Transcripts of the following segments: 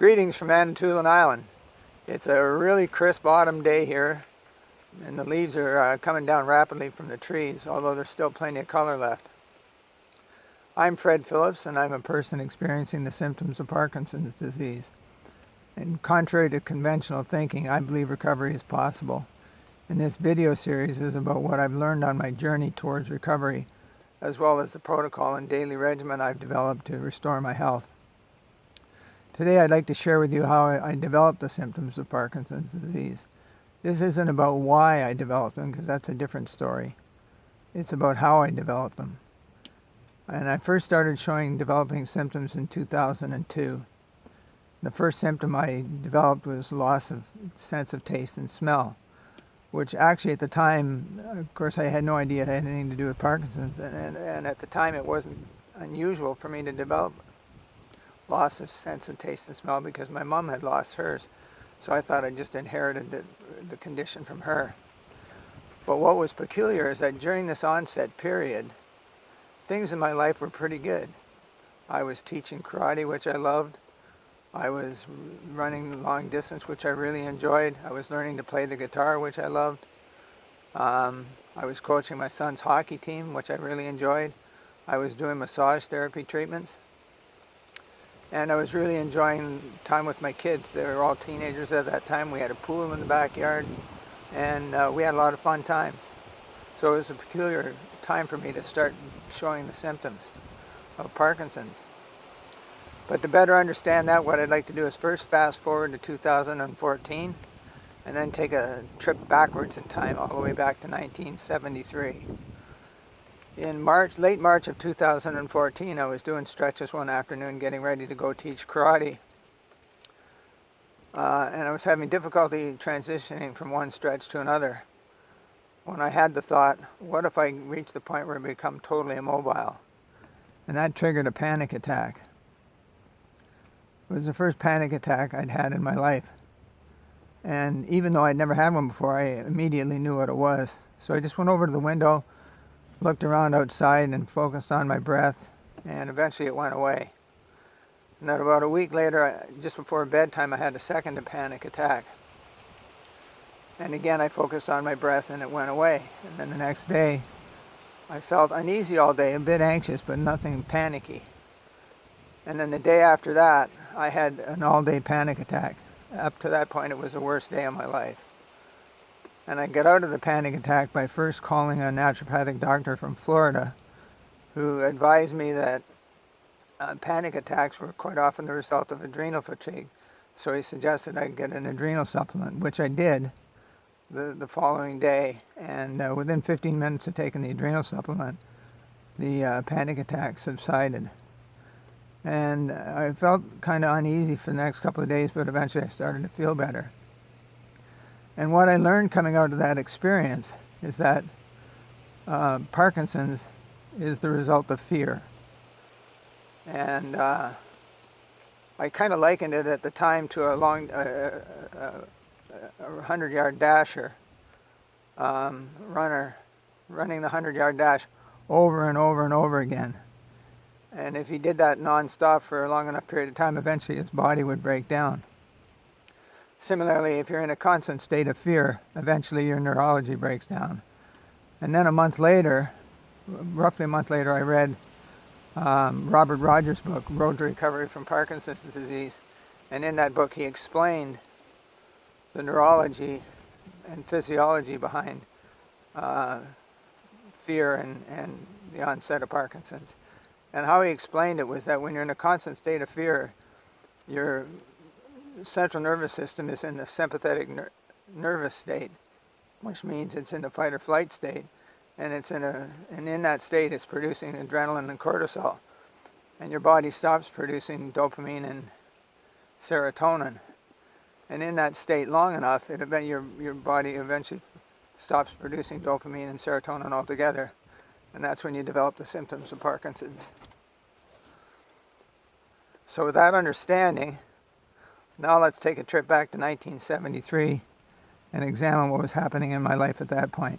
Greetings from Manitoulin Island. It's a really crisp autumn day here, and the leaves are coming down rapidly from the trees, although there's still plenty of color left. I'm Fred Phillips, and I'm a person experiencing the symptoms of Parkinson's disease. And contrary to conventional thinking, I believe recovery is possible. And this video series is about what I've learned on my journey towards recovery, as well as the protocol and daily regimen I've developed to restore my health. Today I'd like to share with you how I developed the symptoms of Parkinson's disease. This isn't about why I developed them, because that's a different story. It's about how I developed them. And I first started showing developing symptoms in 2002. The first symptom I developed was loss of sense of taste and smell, which actually at the time, of course, I had no idea it had anything to do with Parkinson's, and at the time it wasn't unusual for me to develop loss of sense of taste and smell because my mom had lost hers. So I thought I just inherited the condition from her. But what was peculiar is that during this onset period, things in my life were pretty good. I was teaching karate, which I loved. I was running long distance, which I really enjoyed. I was learning to play the guitar, which I loved. I was coaching my son's hockey team, which I really enjoyed. I was doing massage therapy treatments. And I was really enjoying time with my kids. They were all teenagers at that time. We had a pool in the backyard, and we had a lot of fun times. So it was a peculiar time for me to start showing the symptoms of Parkinson's. But to better understand that, what I'd like to do is first fast forward to 2014, and then take a trip backwards in time all the way back to 1973. In late March of 2014, I was doing stretches one afternoon, getting ready to go teach karate. And I was having difficulty transitioning from one stretch to another, when I had the thought, what if I reach the point where I become totally immobile? And that triggered a panic attack. It was the first panic attack I'd had in my life. And even though I'd never had one before, I immediately knew what it was. So I just went over to the window, looked around outside, and focused on my breath, and eventually it went away. And then about a week later, just before bedtime, I had a second panic attack. And again, I focused on my breath, and it went away. And then the next day, I felt uneasy all day, a bit anxious, but nothing panicky. And then the day after that, I had an all-day panic attack. Up to that point, it was the worst day of my life. And I got out of the panic attack by first calling a naturopathic doctor from Florida, who advised me that panic attacks were quite often the result of adrenal fatigue. So he suggested I get an adrenal supplement, which I did the following day. And within 15 minutes of taking the adrenal supplement, the panic attack subsided. And I felt kind of uneasy for the next couple of days, but eventually I started to feel better. And what I learned coming out of that experience is that Parkinson's is the result of fear. And I kind of likened it at the time to a 100-yard dasher, runner, running the 100-yard dash over and over and over again. And if he did that non-stop for a long enough period of time, eventually his body would break down. Similarly, if you're in a constant state of fear, eventually your neurology breaks down. And then a month later, roughly a month later, I read Robert Rogers' book, Road to Recovery from Parkinson's Disease. And in that book, he explained the neurology and physiology behind fear and the onset of Parkinson's. And how he explained it was that when you're in a constant state of fear, your central nervous system is in the sympathetic nervous state, which means it's in the fight or flight state, and in that state it's producing adrenaline and cortisol, and your body stops producing dopamine and serotonin. And in that state long enough, your body eventually stops producing dopamine and serotonin altogether, and that's when you develop the symptoms of Parkinson's. So with that understanding, now let's take a trip back to 1973 and examine what was happening in my life at that point.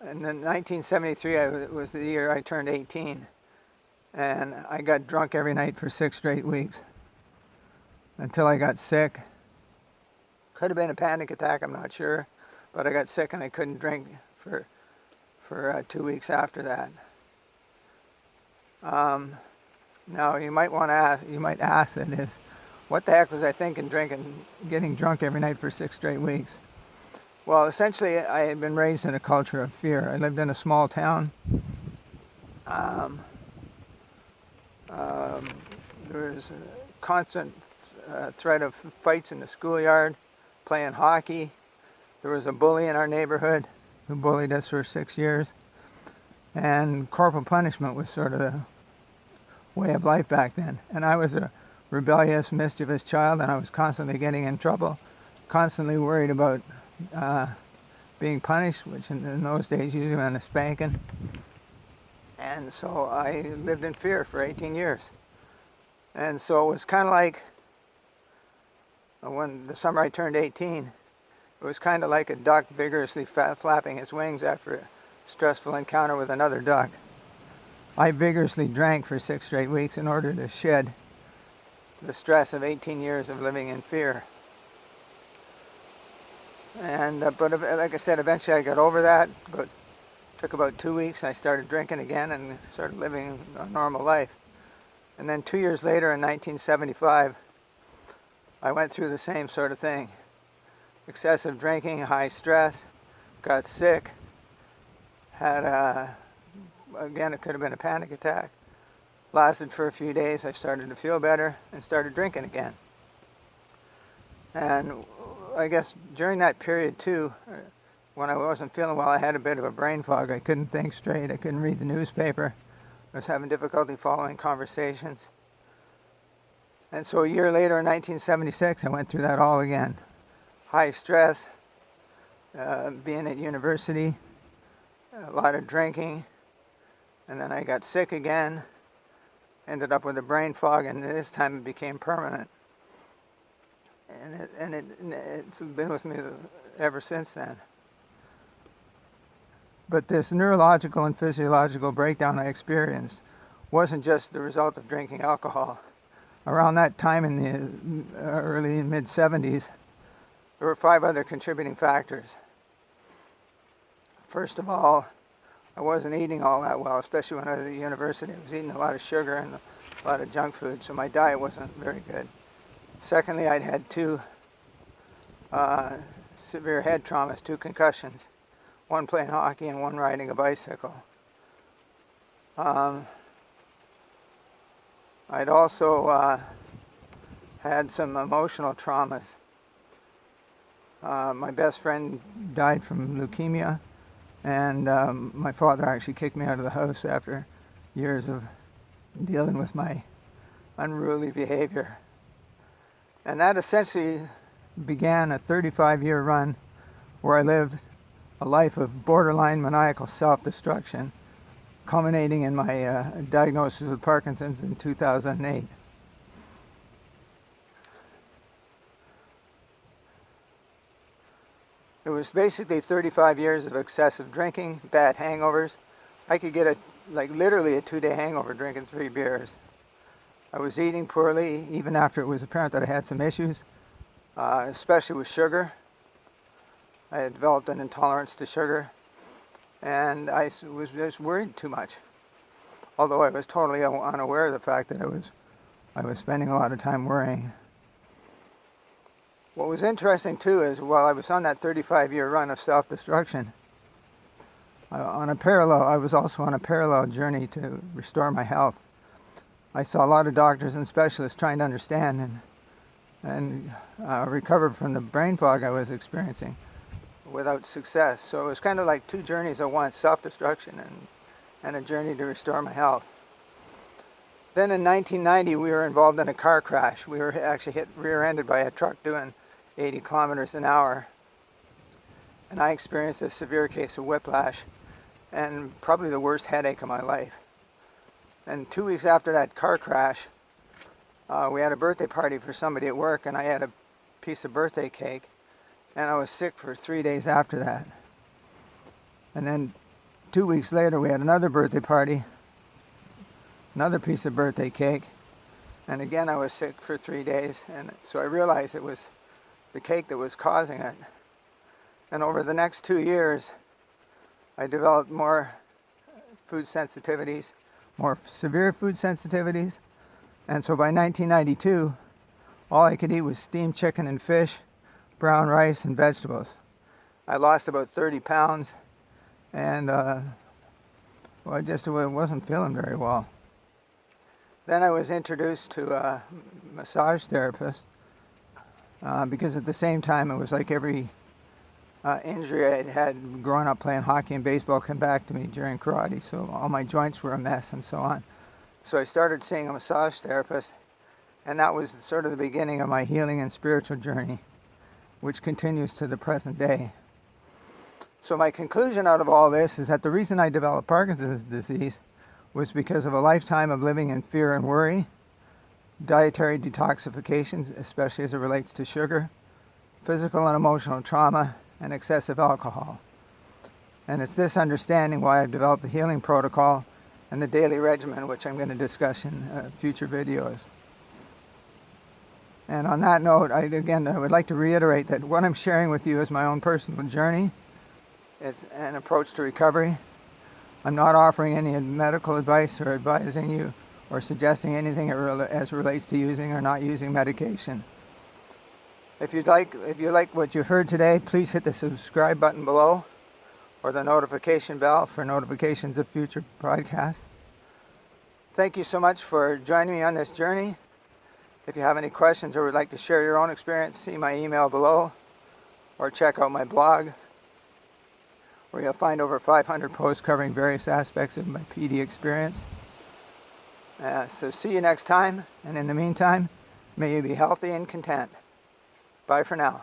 And in 1973 was the year I turned 18, and I got drunk every night for 6 straight weeks. until I got sick. Could have been a panic attack, I'm not sure, but I got sick and I couldn't drink for 2 weeks after that. Now you might ask that is, what the heck was I thinking, getting drunk every night for 6 straight weeks? Well, essentially, I had been raised in a culture of fear. I lived in a small town. There was a constant threat of fights in the schoolyard, playing hockey. There was a bully in our neighborhood who bullied us for 6 years. And corporal punishment was sort of the way of life back then. And I was a rebellious, mischievous child, and I was constantly getting in trouble, constantly worried about being punished, which in those days usually meant a spanking. And so I lived in fear for 18 years. And so it was kind of like, when the summer I turned 18, it was kind of like a duck vigorously flapping its wings after a stressful encounter with another duck. I vigorously drank for 6 straight weeks in order to shed the stress of 18 years of living in fear. And but like I said, eventually I got over that. But took about 2 weeks, and I started drinking again and started living a normal life. And then 2 years later, in 1975, I went through the same sort of thing. Excessive drinking, high stress, got sick, had again, it could have been a panic attack. Lasted for a few days. I started to feel better and started drinking again. And I guess during that period too, when I wasn't feeling well, I had a bit of a brain fog. I couldn't think straight. I couldn't read the newspaper. I was having difficulty following conversations. And so a year later, in 1976, I went through that all again. High stress, being at university, a lot of drinking, and then I got sick again, ended up with a brain fog, and this time it became permanent. And it's been with me ever since then. But this neurological and physiological breakdown I experienced wasn't just the result of drinking alcohol. Around that time in the early and mid-70s, there were 5 other contributing factors. First of all, I wasn't eating all that well, especially when I was at university. I was eating a lot of sugar and a lot of junk food, so my diet wasn't very good. Secondly, I'd had 2 severe head traumas, 2 concussions, one playing hockey and one riding a bicycle. I'd also had some emotional traumas. My best friend died from leukemia, and my father actually kicked me out of the house after years of dealing with my unruly behavior. And that essentially began a 35-year run where I lived a life of borderline maniacal self-destruction, culminating in my diagnosis with Parkinson's in 2008. It was basically 35 years of excessive drinking, bad hangovers. I could get literally a 2-day hangover drinking 3 beers. I was eating poorly even after it was apparent that I had some issues, especially with sugar. I had developed an intolerance to sugar, and I was just worried too much. Although I was totally unaware of the fact that I was spending a lot of time worrying. What was interesting too is while I was on that 35-year run of self-destruction, I was also on a parallel journey to restore my health. I saw a lot of doctors and specialists trying to understand and recover from the brain fog I was experiencing without success. So it was kind of like 2 journeys at once, self-destruction and a journey to restore my health. Then in 1990, we were involved in a car crash. We were actually hit rear-ended by a truck doing 80 kilometers an hour. And I experienced a severe case of whiplash and probably the worst headache of my life. And 2 weeks after that car crash, we had a birthday party for somebody at work, and I had a piece of birthday cake, and I was sick for 3 days after that. And then 2 weeks later, we had another birthday party, another piece of birthday cake, And again, I was sick for 3 days, and so I realized it was the cake that was causing it. And over the next 2 years, I developed more food sensitivities, more severe food sensitivities. And so by 1992, all I could eat was steamed chicken and fish, brown rice, and vegetables. I lost about 30 pounds, and I just wasn't feeling very well. Then I was introduced to a massage therapist because at the same time it was like every injury I had growing up playing hockey and baseball come back to me during karate, so all my joints were a mess and so on. So I started seeing a massage therapist, and that was sort of the beginning of my healing and spiritual journey, which continues to the present day. So my conclusion out of all this is that the reason I developed Parkinson's disease was because of a lifetime of living in fear and worry, dietary detoxification, especially as it relates to sugar, physical and emotional trauma, and excessive alcohol. And it's this understanding why I've developed the healing protocol and the daily regimen, which I'm going to discuss in future videos. And on that note, I would like to reiterate that what I'm sharing with you is my own personal journey. It's an approach to recovery. I'm not offering any medical advice or advising you or suggesting anything as relates to using or not using medication. If you like what you heard today, please hit the subscribe button below or the notification bell for notifications of future podcasts. Thank you so much for joining me on this journey. If you have any questions or would like to share your own experience, see my email below or check out my blog, where you'll find over 500 posts covering various aspects of my PD experience. So see you next time, and in the meantime, may you be healthy and content. Bye for now.